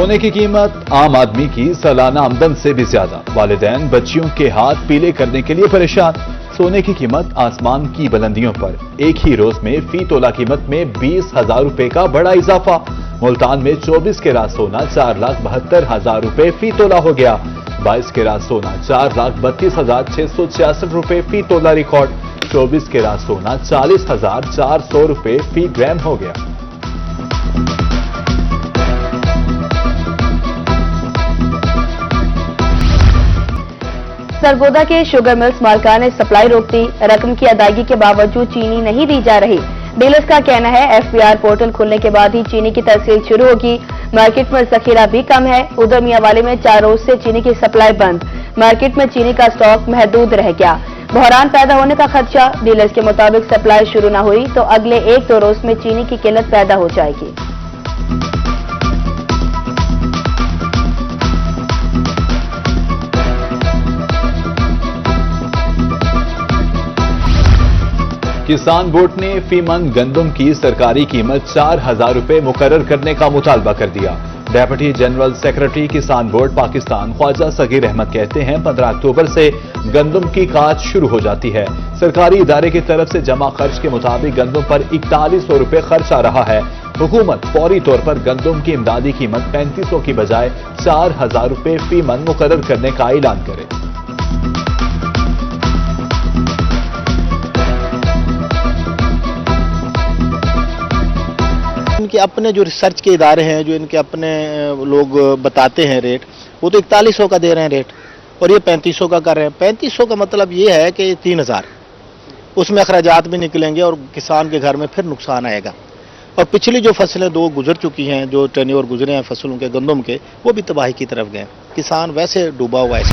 सोने की कीमत आम आदमी की सालाना आमदन से भी ज्यादा। वालिदैन बच्चियों के हाथ पीले करने के लिए परेशान। सोने की कीमत आसमान की बुलंदियों पर। एक ही रोज में फी तोला कीमत में 20,000 रुपए का बड़ा इजाफा। मुल्तान में 24 कैरात सोना 4,72,000 रुपए फी तोला हो गया। 22 कैरात सोना 4,32,666 रुपए फी तोला रिकॉर्ड। 24 कैरात सोना 40,400 रुपए फी ग्राम हो गया। सरगोदा के शुगर मिल्स मालिकान ने सप्लाई रोक दी। रकम की अदायगी के बावजूद चीनी नहीं दी जा रही। डीलर्स का कहना है एफपीआर पोर्टल खुलने के बाद ही चीनी की तहसील शुरू होगी। मार्केट में जखीरा भी कम है। उधर मियांवाली में 4 रोज से चीनी की सप्लाई बंद। मार्केट में चीनी का स्टॉक महदूद रह गया। बहरान पैदा होने का खदशा। डीलर्स के मुताबिक सप्लाई शुरू न हुई तो अगले 1-2 रोज में चीनी की किल्लत पैदा हो जाएगी। किसान बोर्ड ने फी मन गंदम की सरकारी कीमत 4,000 रुपए मुकर्रर करने का मुतालबा कर दिया। डेप्यूटी जनरल सेक्रेटरी किसान बोर्ड पाकिस्तान ख्वाजा सगीर अहमद कहते हैं 15 अक्टूबर से गंदम की काट शुरू हो जाती है। सरकारी इदारे की तरफ से जमा खर्च के मुताबिक गंदम पर 4100 रुपए खर्च आ रहा है। हुकूमत फौरी तौर पर गंदम की इमदादी कीमत 3500 की बजाय 4,000 रुपए फी मन मुकर्रर करने का ऐलान करे। इनके अपने जो रिसर्च के इदारे हैं, जो इनके अपने लोग बताते हैं रेट, वो तो 4100 का दे रहे हैं रेट और ये 3500 का कर रहे हैं। 3500 का मतलब ये है कि 3000 उसमें अखराजात भी निकलेंगे और किसान के घर में फिर नुकसान आएगा। और पिछली जो फसलें 2 गुजर चुकी हैं, जो टेन्योर गुजरे हैं फसलों के गंदम के, वो भी तबाही की तरफ गए। किसान वैसे डूबा हुआ है।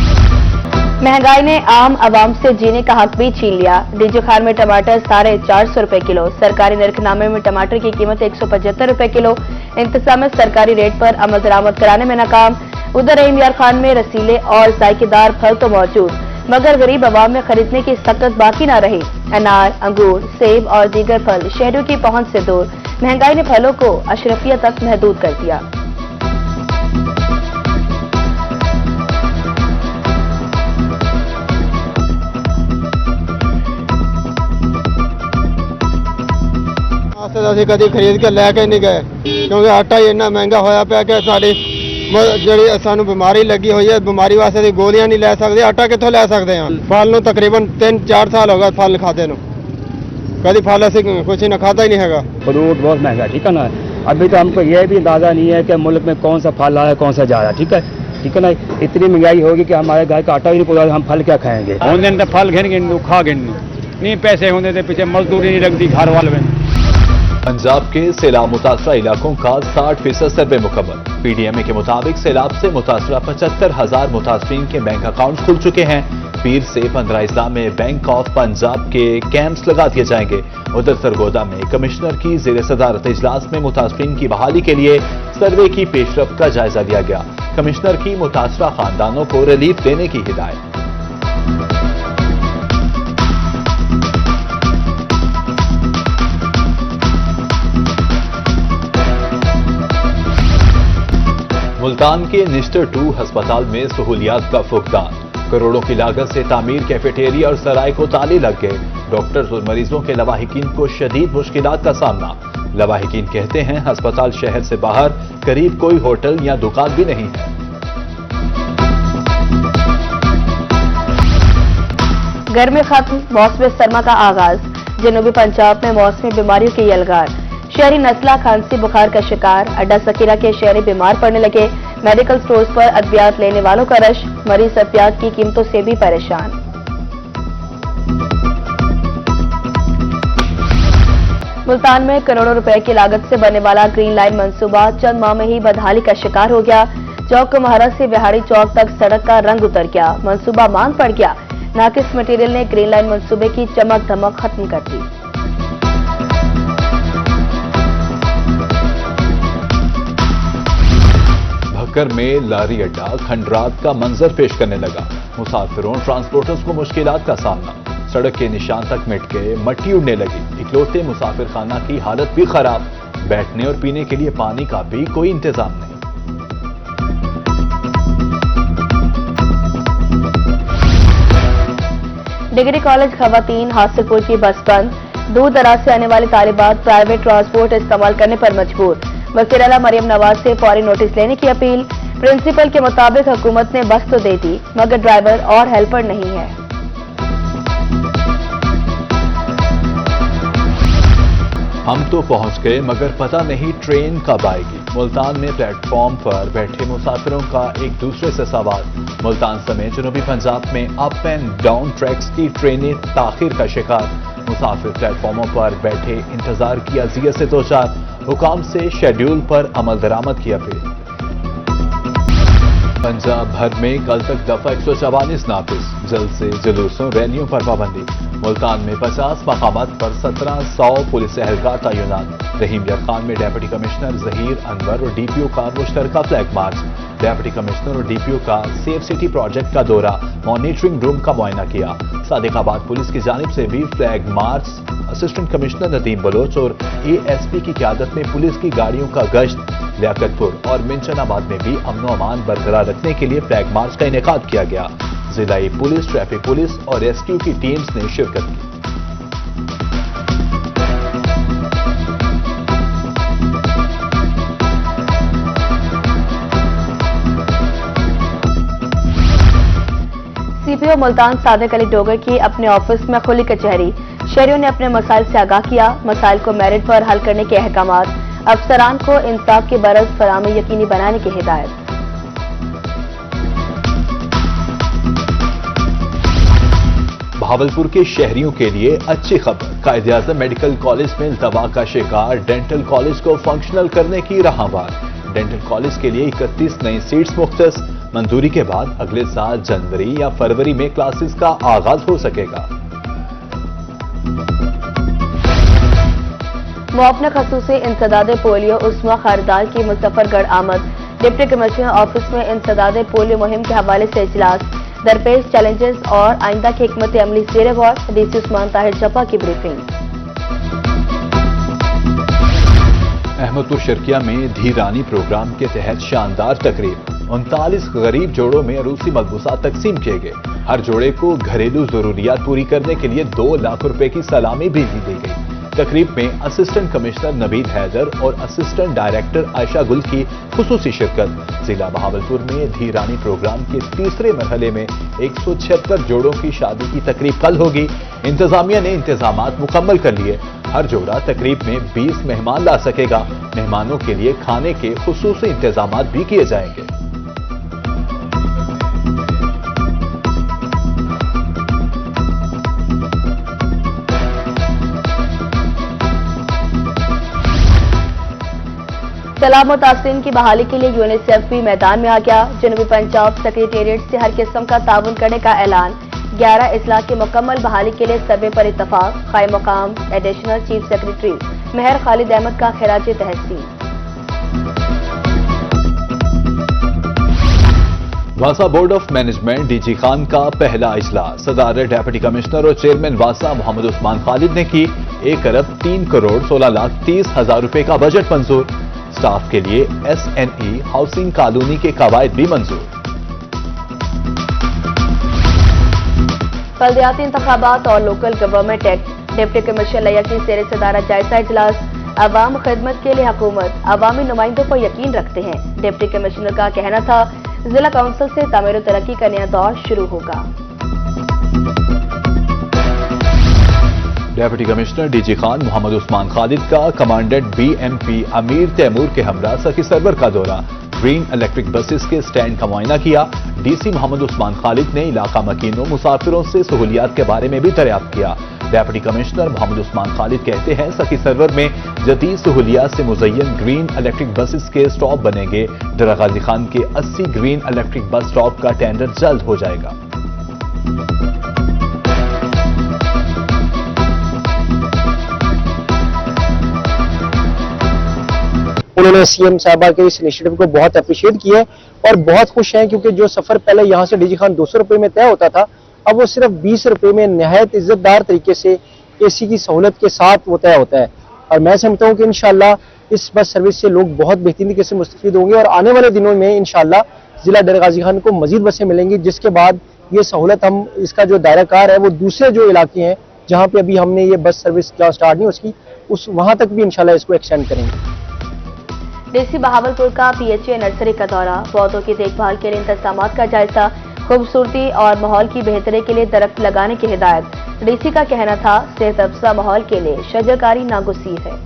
महंगाई ने आम आवाम से जीने का हक भी छीन लिया। डीजे खान में टमाटर 450 रुपए किलो। सरकारी नरखनामे में टमाटर की कीमत 175 रुपए किलो। इंतजाम सरकारी रेट पर अमल दरामद कराने में नाकाम। उधर रहीम यार खान में रसीले और जायकेदार फल तो मौजूद, मगर गरीब आवाम में खरीदने की सकत बाकी न रही। अनार, अंगूर, सेब और दीगर फल शहरों की पहुंच से दूर। महंगाई ने फलों को अशरफिया तक महदूद कर दिया। ਅਸੀਂ ਕਦੀ ਖਰੀਦ ਕੇ ਲੈ ਕੇ ਨਹੀਂ ਗਏ ਕਿਉਂਕਿ ਆਟਾ ਹੀ ਇੰਨਾ ਮਹਿੰਗਾ ਹੋਇਆ ਪਿਆ ਕਿ ਸਾਡੀ ਜਿਹੜੀ ਸਾਨੂੰ ਬਿਮਾਰੀ ਲੱਗੀ ਹੋਈ ਹੈ, ਬਿਮਾਰੀ ਵਾਸਤੇ ਦੀ ਗੋਲੀਆਂ ਨਹੀਂ ਲੈ ਸਕਦੇ, ਆਟਾ ਕਿੱਥੋਂ ਲੈ ਸਕਦੇ ਹਾਂ। ਫਲ ਨੂੰ ਤਕਰੀਬਨ 3-4 ਸਾਲ ਹੋ ਗਏ फल खाते ਨੂੰ, कभी फल ऐसे कुछ ना खाता ही नहीं है। फ्रूट बहुत महंगा, ठीक है ना। अभी तो हमको यह भी अंदाजा नहीं है कि मुल्क में कौन सा फल आया कौन सा जा रहा है, ठीक है ना। इतनी महंगाई होगी कि हमारे घर का आटा भी नहीं पहुंचा, हम फल क्या खाएंगे। होने फल घेन खा गिन नहीं, पैसे होने से पीछे मजदूरी नहीं लगती घर वाले में। पंजाब के सैलाब मुतासरा इलाकों का 60% सर्वे मुकम्मल। पीडीएमए के मुताबिक सैलाब से मुतासरा 75,000 मुतासरीन के बैंक अकाउंट खुल चुके हैं। पीर से 15 अजला में बैंक ऑफ पंजाब के कैंप्स लगा दिए जाएंगे। उधर सरगोदा में कमिश्नर की जेर सदारत इजलास में मुतासरीन की बहाली के लिए सर्वे की पेशरफ्त का जायजा लिया गया। कमिश्नर की मुतासरा खानदानों को रिलीफ देने की हिदायत। मुल्तान के निस्टर 2 अस्पताल में सहूलियात का फुकदान। करोड़ों की लागत से तामीर कैफेटेरिया और सराय को ताले लग गए। डॉक्टर्स और मरीजों के लवाहिकीन को शदीद मुश्किलात का सामना। लवाहिकीन कहते हैं अस्पताल शहर से बाहर करीब कोई होटल या दुकान भी नहीं है। गर्मी खत्म, मौसम सरमा का आगाज। जनूबी पंजाब में मौसमी बीमारियों की यलगार। शहरी नस्ला खांसी बुखार का शिकार। अड्डा सकीरा के शहरी बीमार पड़ने लगे। मेडिकल स्टोर्स पर अद्वियात लेने वालों का रश। मरीज अद्वियात की कीमतों से भी परेशान। मुल्तान में करोड़ों रुपए की लागत से बनने वाला ग्रीन लाइन मंसूबा चंद माह में ही बदहाली का शिकार हो गया। चौक महारा से बिहाड़ी चौक तक सड़क का रंग उतर गया। मंसूबा मांग पड़ गया। नाकिस मटेरियल ने ग्रीन लाइन मंसूबे की चमक धमक खत्म कर दी। भक्कर में लारी अड्डा खंडरात का मंजर पेश करने लगा। मुसाफिरों ट्रांसपोर्टर्स को मुश्किलात का सामना। सड़क के निशान तक मिट गए, मट्टी उड़ने लगी। इकलौते मुसाफिर खाना की हालत भी खराब। बैठने और पीने के लिए पानी का भी कोई इंतजाम नहीं। डिग्री कॉलेज खवातीन हासिलपुर की बस बंद, दूर दराज से आने वाले तालिबात प्राइवेट ट्रांसपोर्ट इस्तेमाल करने पर मजबूर। वज़ीर आला मरियम नवाज से फौरी नोटिस लेने की अपील। प्रिंसिपल के मुताबिक हुकूमत ने बस तो दे दी मगर ड्राइवर और हेल्पर नहीं है। हम तो पहुंच गए मगर पता नहीं ट्रेन कब आएगी। मुल्तान में प्लेटफॉर्म पर बैठे मुसाफिरों का एक दूसरे से सवाल। मुल्तान समेत जनूबी पंजाब में अप एंड डाउन ट्रैक्स की ट्रेनें ताखिर का शिकार। मुसाफिर प्लेटफॉर्मों पर बैठे इंतजार की अजियत से दो चार। हुकाम से शेड्यूल पर अमल दरामद की अपील। पंजाब भर में कल तक दफा 144 नाफिज। जल्द से जुलूसों रैलियों पर पाबंदी। मुल्तान में 50 मकामात पर 1700 पुलिस एहलकार तैनात। रहीम यार खान में डिप्टी कमिश्नर जहीर अनवर और डीपीओ का मुश्तरका फ्लैग मार्च। डिप्टी कमिश्नर और डीपीओ का सेफ सिटी प्रोजेक्ट का दौरा, मॉनिटरिंग रूम का मुआयना किया। सादिकाबाद पुलिस की जानिब से भी flag march. Assistant commissioner Nadeem Baloch और एएसपी की क़यादत में पुलिस की गाड़ियों का गश्त। लियाकतपुर और मिंचनाबाद में भी अमन अमान बरकरार रखने के लिए फ्लैग मार्च का इनेकाद किया गया। जिलाई पुलिस, ट्रैफिक पुलिस और रेस्क्यू की टीम्स ने शिरकत की। सीपीओ मुल्तान सादिक अली डोगर की अपने ऑफिस में खुली कचहरी। शहरियों ने अपने मसाइल से आगाह किया। मसाइल को मेरिट पर हल करने के अहकामात। अफसरान को इंसाफ की बरस फराहमी यकीनी बनाने की हिदायत। भावलपुर के शहरियों के लिए अच्छी खबर। कायद-ए-आज़म मेडिकल कॉलेज में दवा का शिकार डेंटल कॉलेज को फंक्शनल करने की राहवार। डेंटल कॉलेज के लिए 31 नई सीट्स मुख्तस। मंजूरी के बाद अगले साल जनवरी या फरवरी में क्लासेस का आगाज हो सकेगा। मुआवना खसूसी इंसदाद पोलियो उस्मा खारदार की मुजफ्फरगढ़ आमद। डिप्टी कमिश्नर ऑफिस में इंसदाद पोलियो मुहिम के हवाले से इजलास। दरपेश चैलेंजेस और आइंदा की हिकमत अमली ज़ेर गौर। डीसी उस्मान ताहिर चपा की ब्रीफिंग। अहमदपुर शर्किया में धीरानी प्रोग्राम के तहत शानदार तकरीब। 39 गरीब जोड़ों में अरूसी मलबूसा तकसीम किए गए। हर जोड़े को घरेलू जरूरियात पूरी करने के लिए 2 लाख रुपए की सलामी भी दी गई। तकरीब में असिस्टेंट कमिश्नर नबीद हैदर और असिस्टेंट डायरेक्टर आयशा गुल की खुसूसी शिरकत। जिला बहावलपुर में धीरानी प्रोग्राम के तीसरे मरहले में 176 जोड़ों की शादी की तकरीब कल होगी। इंतजामिया ने इंतजामात मुकम्मल कर लिए। हर जोड़ा तकरीब में 20 मेहमान ला सकेगा। मेहमानों के लिए खाने के खुसूसी इंतजामात भी किए जाएंगे। सलाह मुतासिरीन की बहाली के लिए यूनिसेफ भी मैदान में आ गया। जनूबी पंजाब सेक्रेटेरिएट से हर किस्म का ताउन करने का ऐलान। 11 इजलास की मुकम्मल बहाली के लिए सर्वे पर इत्तफाक। कायम मकाम additional chief secretary Mehar Khalid Ahmed का खिराज तहसीन। वासा board of management DG Khan का पहला इजलास। सदारत डिप्टी कमिश्नर और चेयरमैन वासा मोहम्मद उस्मान खालिद ने की। 1 अरब 3 करोड़ 16 लाख 30 हजार रुपए का बजट मंजूर। स्टाफ के लिए SNE हाउसिंग कॉलोनी के कवायद भी मंजूर। बल्दियाती इंतखाबात और local government act. Deputy commissioner लिया की ज़ेर सदारत जायजा इजलास। अवाम खिदमत के लिए हुकूमत अवामी नुमाइंदों पर यकीन रखते हैं। डिप्टी कमिश्नर का कहना था जिला काउंसिल से तामीर तरक्की का नया दौर शुरू होगा। Deputy commissioner DG Khan Mohammad Usman Khalid का कमांडेंट BMP अमीर तैमूर के हमरा सखी सरवर का दौरा। ग्रीन इलेक्ट्रिक बसेस के स्टैंड का मुआयना किया। डीसी मोहम्मद उस्मान खालिद ने इलाका मकीनों मुसाफिरों से सहूलियात के बारे में भी दरियाफ्त किया। डिप्टी कमिश्नर मोहम्मद उस्मान खालिद कहते हैं सखी सरवर में जदीद सहूलियात से मुज़य्यन ग्रीन इलेक्ट्रिक बसेस के स्टॉप बनेंगे। डरा गाजी खान के 80 ग्रीन इलेक्ट्रिक बस स्टॉप का टेंडर जल्द हो जाएगा। उन्होंने सीएम साहबा के इस इनिशिएटिव को बहुत अप्रिशिएट किया है और बहुत खुश हैं क्योंकि जो सफर पहले यहाँ से डीजी खान 200 रुपए में तय होता था, अब वो सिर्फ 20 रुपए में नहायत इज्जतदार तरीके से AC की सहूलत के साथ वो तय होता है। और मैं समझता हूँ कि इंशाल्लाह इस बस सर्विस से लोग बहुत बेहतरीन तरीके से मुस्तफीद होंगे और आने वाले दिनों में इंशाल्लाह जिला डर गाजी खान को मजीद बसें मिलेंगी, जिसके बाद ये सहूलत हम इसका जो दायराकार है वो दूसरे जो इलाके हैं जहाँ पे अभी हमने ये बस सर्विस जहाँ स्टार्ट नहीं उसकी उस वहाँ तक भी इंशाल्लाह इसको एक्सटेंड करेंगे। डीसी बहावलपुर का पीएचए नर्सरी का दौरा, पौधों की देखभाल के लिए इंतजाम का जायजा, खूबसूरती और माहौल की बेहतरी के लिए दरख्त लगाने की हिदायत। डीसी का कहना था सेहत अफजा माहौल के लिए शजरकारी नागुज़ीर है।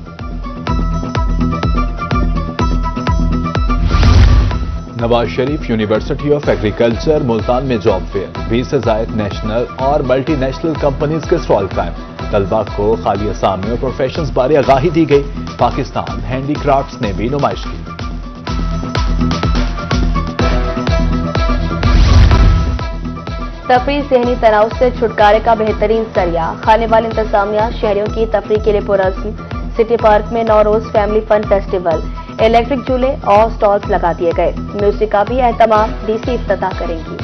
Nawaz Sharif university of agriculture Multan में जॉब फेयर, 20 से ज़ायद नेशनल और मल्टीनेशनल कंपनीज के स्टॉल कायम। तलबा को खाली असामी और प्रोफेशंस बारे आगाही दी गई। पाकिस्तान हैंडीक्राफ्ट्स ने भी नुमाइश की। तफरीह ज़हनी तनाव से छुटकारे का बेहतरीन जरिया, खाने वाली इंतजामिया शहरियों की तफरीह के लिए पुरस्म। सिटी पार्क में 9 रोज फैमिली फन फेस्टिवल, इलेक्ट्रिक झूले और स्टॉल्स लगा दिए गए। म्यूजिक का भी एहतमाम डीसी इफ्तिताह करेंगी।